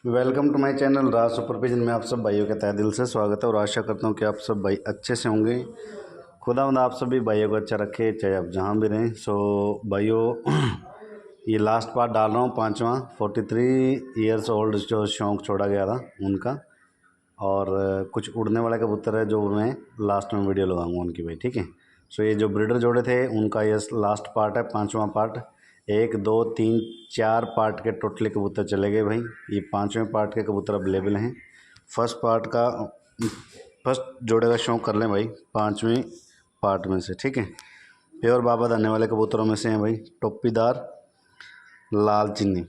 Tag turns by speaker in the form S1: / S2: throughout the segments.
S1: Welcome to my channel Raj super vision में आप सब भाइयों का तहे दिल से स्वागत है और आशा करता हूं कि आप सब भाई अच्छे से होंगे। खुदावंद आप सभी भाइयों को अच्छा रखे, चाहे आप जहां भी रहें। सो भाइयों ये लास्ट पार्ट डाल रहा हूं, 5वां 43 ईयर्स ओल्ड जो शौक़ छोड़ा गया था उनका, और कुछ उड़ने वाले कबूतर है जो मैं लास्ट में वीडियो लगाऊँगा उनकी भाई, ठीक है। सो ये जो ब्रीडर जोड़े थे उनका ये लास्ट पार्ट है, 5वां पार्ट। 1 2 3 4 पार्ट के टोटली कबूतर चले गए भाई। ये 5वें पार्ट के कबूतर अवेलेबल हैं। फर्स्ट जोड़े का शौक़ कर लें भाई 5वें पार्ट में से, ठीक है। प्योर बाबा दाने वाले कबूतरों में से हैं भाई टोपीदार लाल चिन्नी।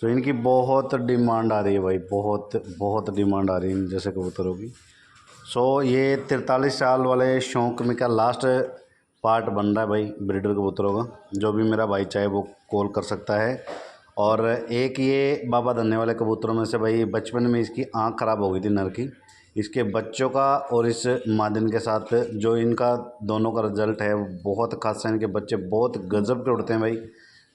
S1: तो इनकी बहुत डिमांड आ रही है भाई, बहुत डिमांड आ रही है इन जैसे कबूतरों की। सो ये 43 साल वाले शौक़ में का लास्ट पार्ट बन रहा है भाई ब्रीडर कबूतरों का। जो भी मेरा भाई चाहे वो कॉल कर सकता है। और एक ये बाबा धन्ने वाले कबूतरों में से भाई बचपन में इसकी आँख ख़राब हो गई थी नर की। इसके बच्चों का और इस मादिन के साथ जो इनका दोनों का रिजल्ट है वो बहुत खास है। इनके बच्चे बहुत गजब के उड़ते हैं भाई,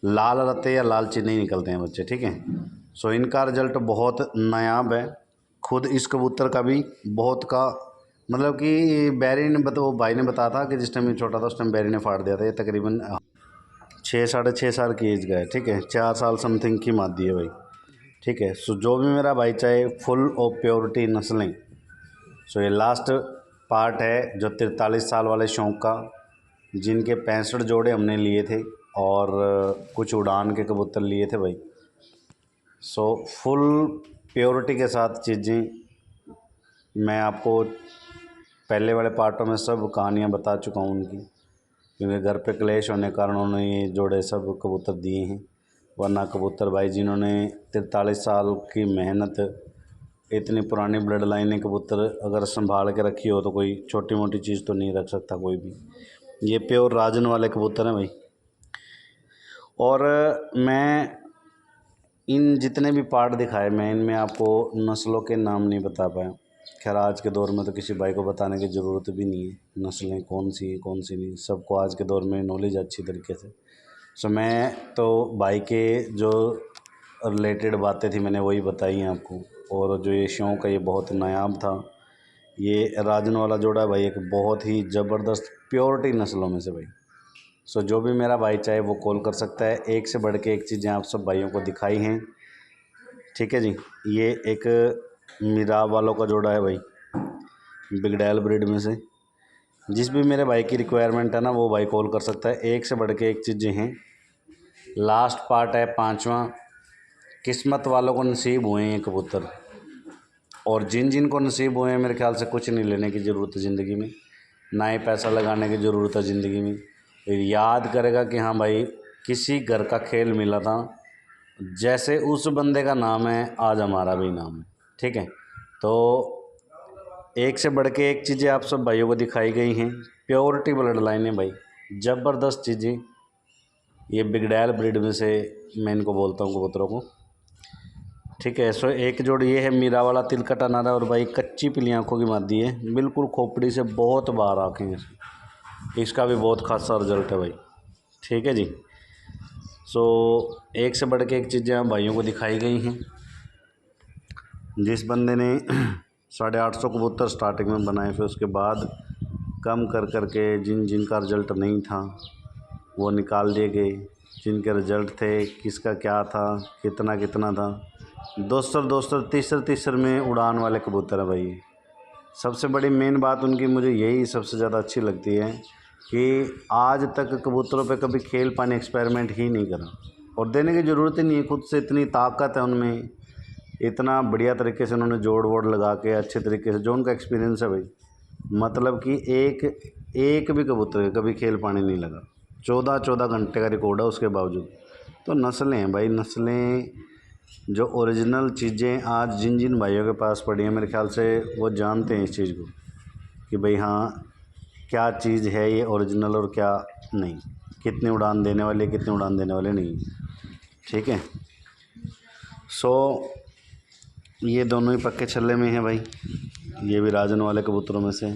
S1: लाल रहते या लाल चिन्ह निकलते हैं बच्चे, ठीक है। सो इनका रिजल्ट बहुत नायाब है। खुद इस कबूतर का भी बहुत का मतलब कि बैरी ने वो भाई ने बताया था कि जिस टाइम ये छोटा था उस टाइम बैरी ने फाड़ दिया था। ये तकरीबन 6 साढ़े 6 साल की एज का है, ठीक है। 4 साल समथिंग की मादी है भाई, ठीक है। सो जो भी मेरा भाई चाहे फुल और प्योरिटी नस्लें। सो ये लास्ट पार्ट है जो 43 साल वाले शौक़ का, जिनके 65 जोड़े हमने लिए थे और कुछ उड़ान के कबूतर लिए थे भाई। सो फुल प्योरिटी के साथ चीज़ें मैं आपको पहले वाले पार्टों में सब कहानियाँ बता चुका हूँ उनकी, क्योंकि घर पे क्लेश होने के कारण उन्होंने ये जोड़े सब कबूतर दिए हैं। वरना कबूतर भाई जिन्होंने 43 साल की मेहनत, इतनी पुरानी ब्लड लाइन कबूतर अगर संभाल के रखी हो तो कोई छोटी मोटी चीज़ तो नहीं रख सकता कोई भी। ये प्योर राजन वाले कबूतर हैं भाई। और मैं इन जितने भी पार्ट दिखाए मैं इनमें आपको नस्लों के नाम नहीं बता पाया। खैर आज के दौर में तो किसी भाई को बताने की ज़रूरत भी नहीं है नस्लें कौन सी कौन सी नहीं, सबको आज के दौर में नॉलेज अच्छी तरीके से। सो मैं तो भाई के जो रिलेटेड बातें थी मैंने वही बताई हैं आपको। और जो ये शौक़ है ये बहुत नायाब था। ये राजन वाला जोड़ा भाई एक बहुत ही ज़बरदस्त प्योरिटी नस्लों में से भाई। सो जो भी मेरा भाई चाहे वो कॉल कर सकता है। एक से बढ़ के एक चीज़ें आप सब भाइयों को दिखाई हैं, ठीक है जी। ये एक मिराब वालों का जोड़ा है भाई बिगडैल ब्रीड में से। जिस भी मेरे भाई की रिक्वायरमेंट है ना वो भाई कॉल कर सकता है। एक से बढ़ के एक चीज़ें हैं। लास्ट पार्ट है 5वां। किस्मत वालों को नसीब हुए हैं ये कबूतर, और जिन जिन को नसीब हुए हैं मेरे ख्याल से कुछ नहीं लेने की ज़रूरत है ज़िंदगी में, ना ही पैसा लगाने की ज़रूरत है ज़िंदगी में। याद करेगा कि हाँ भाई किसी घर का खेल मिला था, जैसे उस बंदे का नाम है आज हमारा भी नाम है, ठीक है। तो एक से बढ़ के एक चीज़ें आप सब भाइयों को दिखाई गई हैं। प्योरिटी ब्लड लाइन है भाई, ज़बरदस्त चीज़ें। ये बिगडैल ब्रीड में से मैं इनको बोलता हूँ कबूतरों को, ठीक है। सो एक जोड़ ये है मीरा वाला तिलकटा नारा, और भाई कच्ची पीली आँखों की मादी है, बिल्कुल खोपड़ी से बहुत बाहर आँखें हैं। इसका भी बहुत खासा रिजल्ट है भाई, ठीक है जी। सो एक से बढ़ के एक चीज़ें आप भाइयों को दिखाई गई हैं। जिस बंदे ने 850 कबूतर स्टार्टिंग में बनाए, फिर उसके बाद कम कर के जिनका रिजल्ट नहीं था वो निकाल दिए गए। जिनके रिजल्ट थे किसका क्या था कितना था, 200 तीसर में उड़ान वाले कबूतर है भाई। सबसे बड़ी मेन बात उनकी मुझे यही सबसे ज़्यादा अच्छी लगती है कि आज तक कबूतरों पे कभी खेल पानी एक्सपेरिमेंट ही नहीं करा, और देने की ज़रूरत ही नहीं है। खुद से इतनी ताकत है उनमें, इतना बढ़िया तरीके से उन्होंने जोड़ वोड़ लगा के अच्छे तरीके से जो उनका एक्सपीरियंस है भाई, मतलब कि एक भी कबूतर कभी खेल पानी नहीं लगा। 14 घंटे का रिकॉर्ड है उसके बावजूद। तो नस्लें हैं भाई, नस्लें जो ओरिजिनल चीज़ें आज जिन जिन भाइयों के पास पड़ी हैं मेरे ख्याल से वो जानते हैं इस चीज़ को कि भाई हाँ क्या चीज़ है ये ओरिजिनल और क्या नहीं, कितनी उड़ान देने वाले कितनी उड़ान देने वाले नहीं, ठीक है। सो ये दोनों ही पक्के छल्ले में हैं भाई। ये भी राजन वाले कबूतरों में से,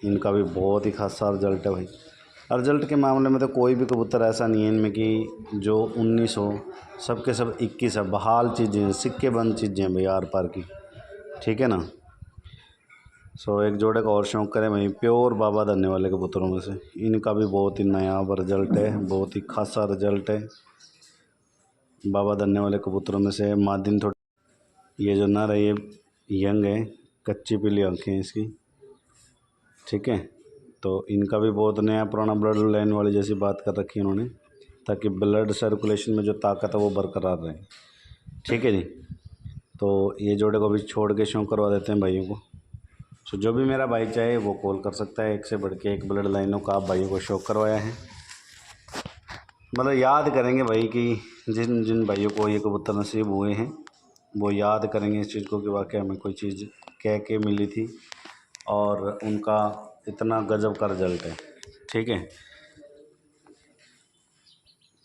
S1: इनका भी बहुत ही खासा रिजल्ट है भाई। रिजल्ट के मामले में तो कोई भी कबूतर ऐसा नहीं है इनमें कि जो 19 हो, सबके सब 21 है। बहाल चीज़ें हैं, सिक्के बंद चीज़ें हैं भाई आर पार की, ठीक है ना। सो एक जोड़े का और शौक़ करें भाई, प्योर बाबा धरने वाले कबूतरों में से। इनका भी बहुत ही नायाब रिजल्ट है, बहुत ही खासा रिजल्ट है बाबा धरने वाले कबूतरों में से। मादिन थोड़ी, ये जो नर है ये यंग है, कच्ची पीली आँखें हैं इसकी, ठीक है। तो इनका भी बहुत नया पुराना ब्लड लाइन वाली जैसी बात कर रखी है इन्होंने, ताकि ब्लड सर्कुलेशन में जो ताकत है वो बरकरार रहे, ठीक है जी। तो ये जोड़े को भी छोड़ के शौक करवा देते हैं भाइयों को। तो जो भी मेरा भाई चाहे वो कॉल कर सकता है। एक से बढ़ के एक ब्लड लाइनों का आप भाइयों को शौक करवाया है। मतलब याद करेंगे भाई कि जिन जिन भाइयों को ये कबूतर नसीब हुए हैं वो याद करेंगे इस चीज़ को कि वाकई हमें कोई चीज़ कह के मिली थी और उनका इतना गजब का रिजल्ट है, ठीक है।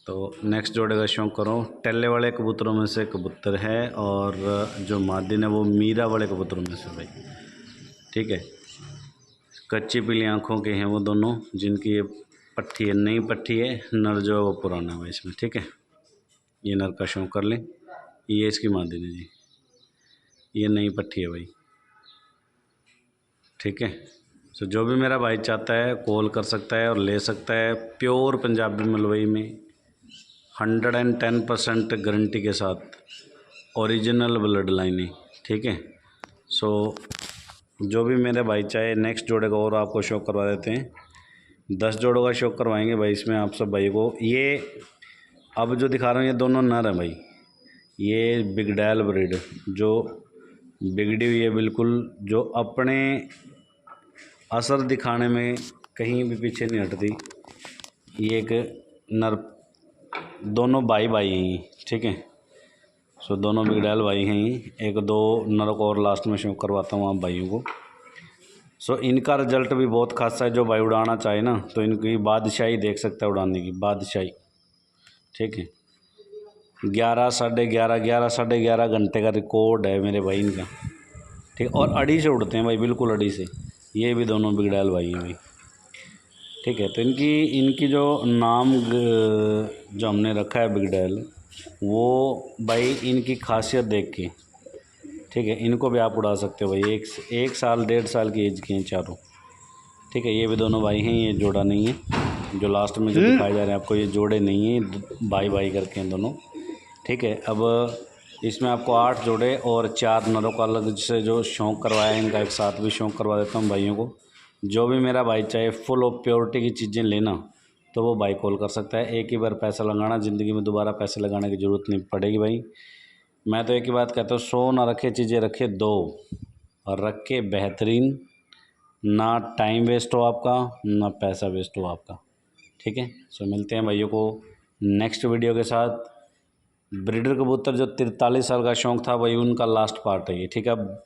S1: तो नेक्स्ट जोड़े का शौक करो। टेले वाले कबूतरों में से कबूतर है और जो मादिन है वो मीरा वाले कबूतरों में से भाई, ठीक है। कच्ची पीली आँखों के हैं वो दोनों, जिनकी ये पट्टी है, नई पट्टी है। नर जो है वो पुराना है इसमें, ठीक है। ये नर का शौक कर लें। ये इसकी मादिन है जी, ये नई पट्टी है भाई, ठीक है। तो जो भी मेरा भाई चाहता है कॉल कर सकता है और ले सकता है। प्योर पंजाबी मलवई में 110% गारंटी के साथ ओरिजिनल ब्लड लाइन है, ठीक है। सो जो भी मेरे भाई चाहे नेक्स्ट जोड़े का और आपको शौक करवा देते हैं। 10 जोड़ों का शौक करवाएंगे भाई इसमें आप सब भाई को। ये अब जो दिखा रहा हूँ ये दोनों नर हैं भाई। ये बिगडैल ब्रीड जो बिगड़ी हुई है बिल्कुल, जो अपने असर दिखाने में कहीं भी पीछे नहीं हटती। ये एक नर, दोनों भाई भाई हैं, ठीक है। सो दोनों बिगडैल भाई हैं। एक दो नर को और लास्ट में शो करवाता हूँ आप भाइयों को। सो इनका रिजल्ट भी बहुत खासा है। जो भाई उड़ाना चाहे ना तो इनकी बादशाही देख सकता है, उड़ाने की बादशाही, ठीक है। 11 साढ़े 11 घंटे का रिकॉर्ड है मेरे भाई इनका, ठीक है। और अड़ी से उड़ते हैं भाई, बिल्कुल अड़ी से। ये भी दोनों बिगड़ैल भाई हैं भाई, ठीक है। तो इनकी जो नाम जो हमने रखा है बिगडैल, वो भाई इनकी खासियत देख के, ठीक है। इनको भी आप उड़ा सकते हो भाई। एक साल 1.5 साल की एज के हैं चारों, ठीक है। ये भी दोनों भाई हैं, ये जोड़ा नहीं है। जो लास्ट में जो दिखाए जा रहे हैं आपको ये जोड़े नहीं हैं, भाई भाई करके हैं दोनों, ठीक है। अब इसमें आपको 8 जोड़े और 4 नरों का अलग से जो शौक़ करवाया है इनका एक साथ भी शौक़ करवा देता हूँ भाइयों को। जो भी मेरा भाई चाहे फुल ऑफ प्योरिटी की चीज़ें लेना तो वो भाई कॉल कर सकता है। एक ही बार पैसा लगाना, ज़िंदगी में दोबारा पैसे लगाने की ज़रूरत नहीं पड़ेगी भाई। मैं तो एक ही बात कहता हूँ, 100 ना रखे चीज़ें रखे 2, और रख के बेहतरीन, ना टाइम वेस्ट हो आपका ना पैसा वेस्ट हो आपका, ठीक है। सो मिलते हैं भाइयों को नेक्स्ट वीडियो के साथ। ब्रीडर कबूतर जो 43 साल का शौक़ था वही उनका लास्ट पार्ट है ये, ठीक है। अब